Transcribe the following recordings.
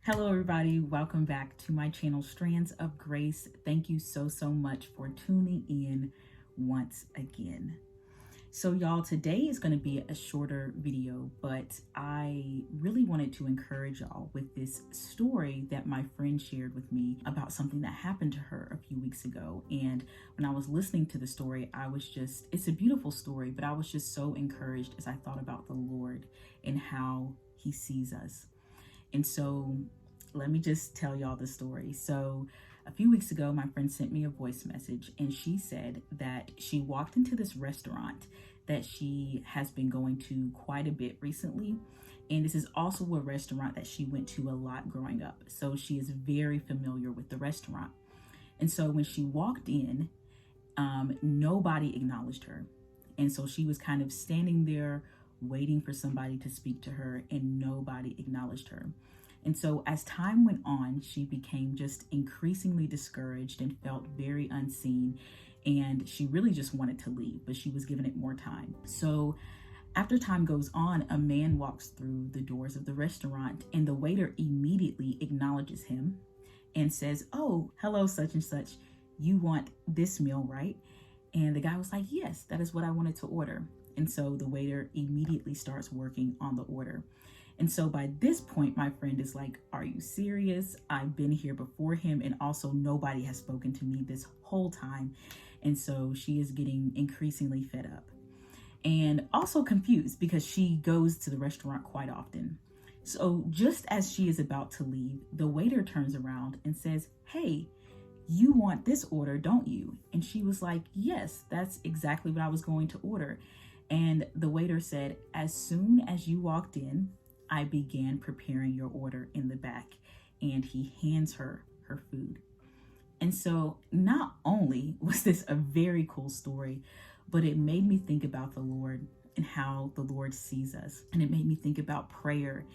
Hello, everybody. Welcome back to my channel, Strands of Grace. Thank you so much for tuning in once again. So y'all, today is going to be a shorter video, but I really wanted to encourage y'all with this story that my friend shared with me about something that happened to her a few weeks ago. And when I was listening to the story, it's a beautiful story, but I was just so encouraged as I thought about the Lord and how he sees us. And so let me just tell y'all the story. So a few weeks ago, my friend sent me a voice message, and she said that she walked into this restaurant that she has been going to quite a bit recently. And this is also a restaurant that she went to a lot growing up. So she is very familiar with the restaurant. And so when she walked in, nobody acknowledged her. And so she was kind of standing there waiting for somebody to speak to her, and nobody acknowledged her. And so as time went on, she became just increasingly discouraged and felt very unseen. And she really just wanted to leave, but she was given it more time. So after time goes on, a man walks through the doors of the restaurant, and the waiter immediately acknowledges him and says, "Oh, hello, such and such. You want this meal, right?" And the guy was like, "Yes, that is what I wanted to order." And so the waiter immediately starts working on the order. And so by this point, my friend is like, "Are you serious? I've been here before him, and also nobody has spoken to me this whole time." And so she is getting increasingly fed up and also confused because she goes to the restaurant quite often. So just as she is about to leave, the waiter turns around and says, "Hey, you want this order, don't you?" And she was like, "Yes, that's exactly what I was going to order." And the waiter said, "As soon as you walked in, I began preparing your order in the back." And he hands her her food. And so not only was this a very cool story, but it made me think about the Lord and how the Lord sees us. And it made me think about prayer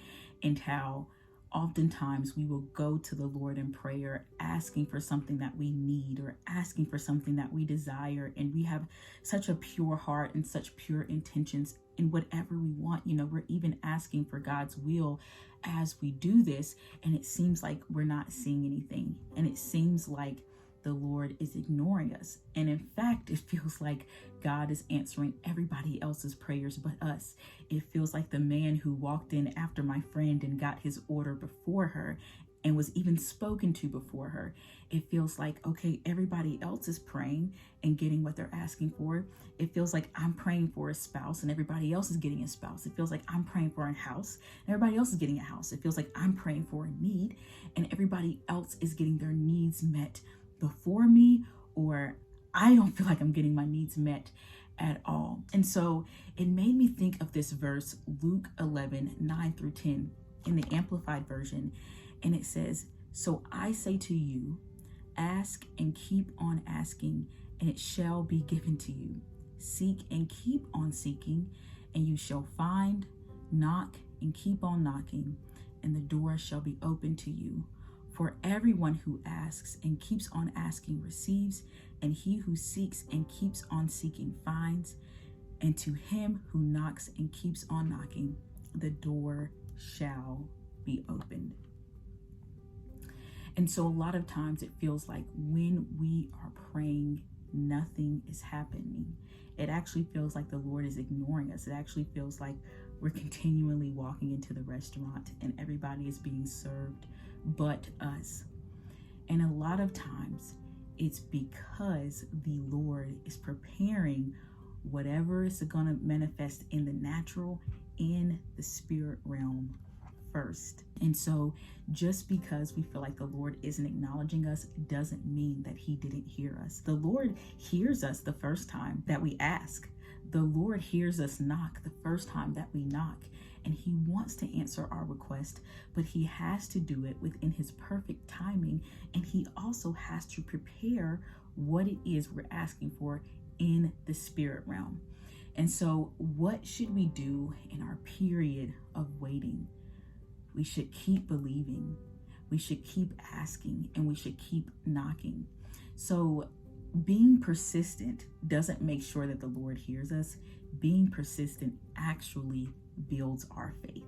and how oftentimes we will go to the Lord in prayer asking for something that we need or asking for something that we desire. And we have such a pure heart and such pure intentions in whatever we want. We're even asking for God's will as we do this. And it seems like we're not seeing anything. And it seems like the Lord is ignoring us. And in fact, it feels like God is answering everybody else's prayers but us. It feels like the man who walked in after my friend and got his order before her and was even spoken to before her. It feels like, okay, everybody else is praying and getting what they're asking for. It feels like I'm praying for a spouse and everybody else is getting a spouse. It feels like I'm praying for a house and everybody else is getting a house. It feels like I'm praying for a need and everybody else is getting their needs met before me, or I don't feel like I'm getting my needs met at all. And so it made me think of this verse, Luke 11:9-10 in the Amplified Version. And it says, "So I say to you, ask and keep on asking, and it shall be given to you. Seek and keep on seeking, and you shall find. Knock and keep on knocking, and the door shall be opened to you. For everyone who asks and keeps on asking receives, and he who seeks and keeps on seeking finds. And to him who knocks and keeps on knocking, the door shall be opened." And so a lot of times it feels like when we are praying, nothing is happening. It actually feels like the Lord is ignoring us. It actually feels like we're continually walking into the restaurant and everybody is being served but us. And a lot of times it's because the Lord is preparing whatever is going to manifest in the natural in the spirit realm first. And so just because we feel like the Lord isn't acknowledging us doesn't mean that he didn't hear us. The Lord hears us the first time that we ask. The Lord hears us knock the first time that we knock. And he wants to answer our request, but he has to do it within his perfect timing. And he also has to prepare what it is we're asking for in the spirit realm. And so what should we do in our period of waiting? We should keep believing, we should keep asking, and we should keep knocking. So being persistent doesn't make sure that the Lord hears us. Being persistent actually builds our faith.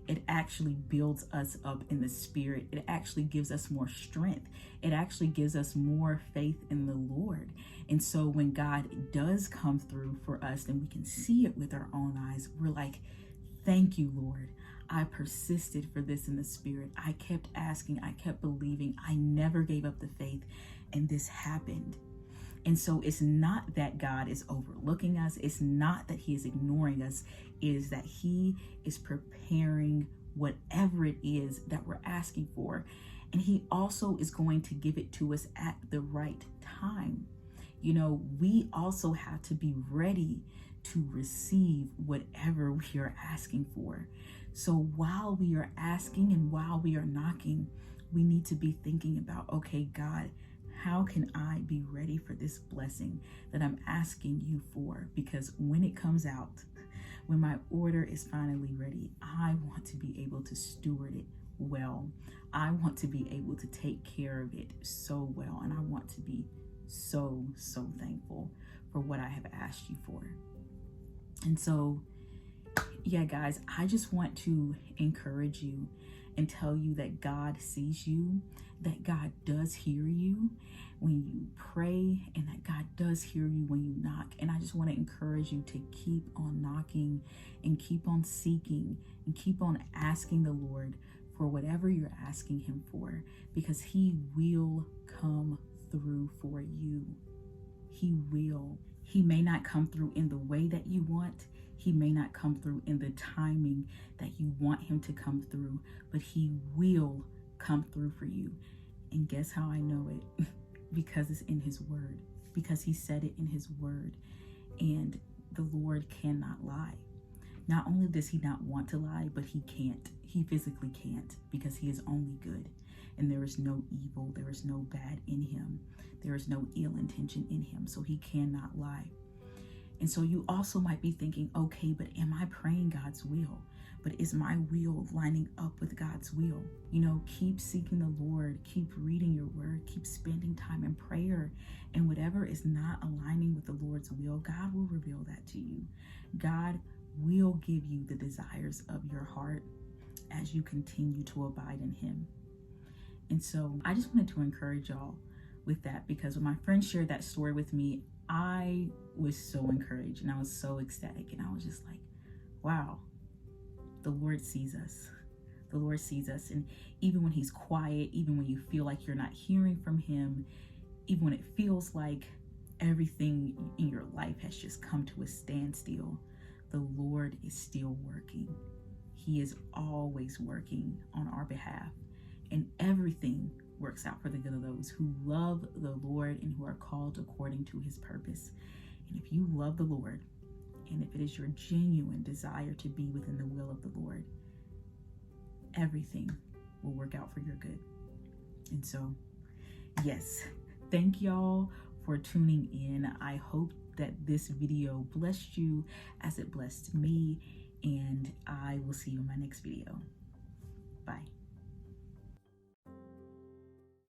it actually builds us up in the spirit. It actually gives us more strength. It actually gives us more faith in the Lord. And so when God does come through for us and we can see it with our own eyes, we're like, thank you, Lord. I persisted for this in the spirit. I kept asking, I kept believing, I never gave up the faith, and this happened. And so it's not that God is overlooking us. It's not that he is ignoring us. It is that he is preparing whatever it is that we're asking for. And he also is going to give it to us at the right time. You know, we also have to be ready to receive whatever we are asking for. So while we are asking and while we are knocking, we need to be thinking about, okay, God, how can I be ready for this blessing that I'm asking you for? Because when it comes out, when my order is finally ready, I want to be able to steward it well. I want to be able to take care of it so well. And I want to be so thankful for what I have asked you for. And so, yeah, guys, I just want to encourage you and tell you that God sees you, that God does hear you when you pray, and that God does hear you when you knock. And I just want to encourage you to keep on knocking and keep on seeking and keep on asking the Lord for whatever you're asking him for, because he will come through for you. He will. He may not come through in the way that you want. He may not come through in the timing that you want him to come through, but he will come through for you. And guess how I know it? Because it's in his word, because he said it in his word. And the Lord cannot lie. Not only does he not want to lie, but he can't. He physically can't, because he is only good. And there is no evil, there is no bad in him. There is no ill intention in him, so he cannot lie. And so you also might be thinking, okay, but am I praying God's will? But is my will lining up with God's will? You know, keep seeking the Lord, keep reading your word, keep spending time in prayer. And whatever is not aligning with the Lord's will, God will reveal that to you. God will give you the desires of your heart as you continue to abide in him. And so I just wanted to encourage y'all with that, because when my friend shared that story with me, I was so encouraged and I was so ecstatic, and I was just like, wow, the Lord sees us. The Lord sees us. And even when he's quiet, even when you feel like you're not hearing from him, even when it feels like everything in your life has just come to a standstill, the Lord is still working. He is always working on our behalf, and everything works out for the good of those who love the Lord and who are called according to his purpose. And if you love the Lord, and if it is your genuine desire to be within the will of the Lord, everything will work out for your good. And so, yes, thank y'all for tuning in. I hope that this video blessed you as it blessed me, and I will see you in my next video. Bye.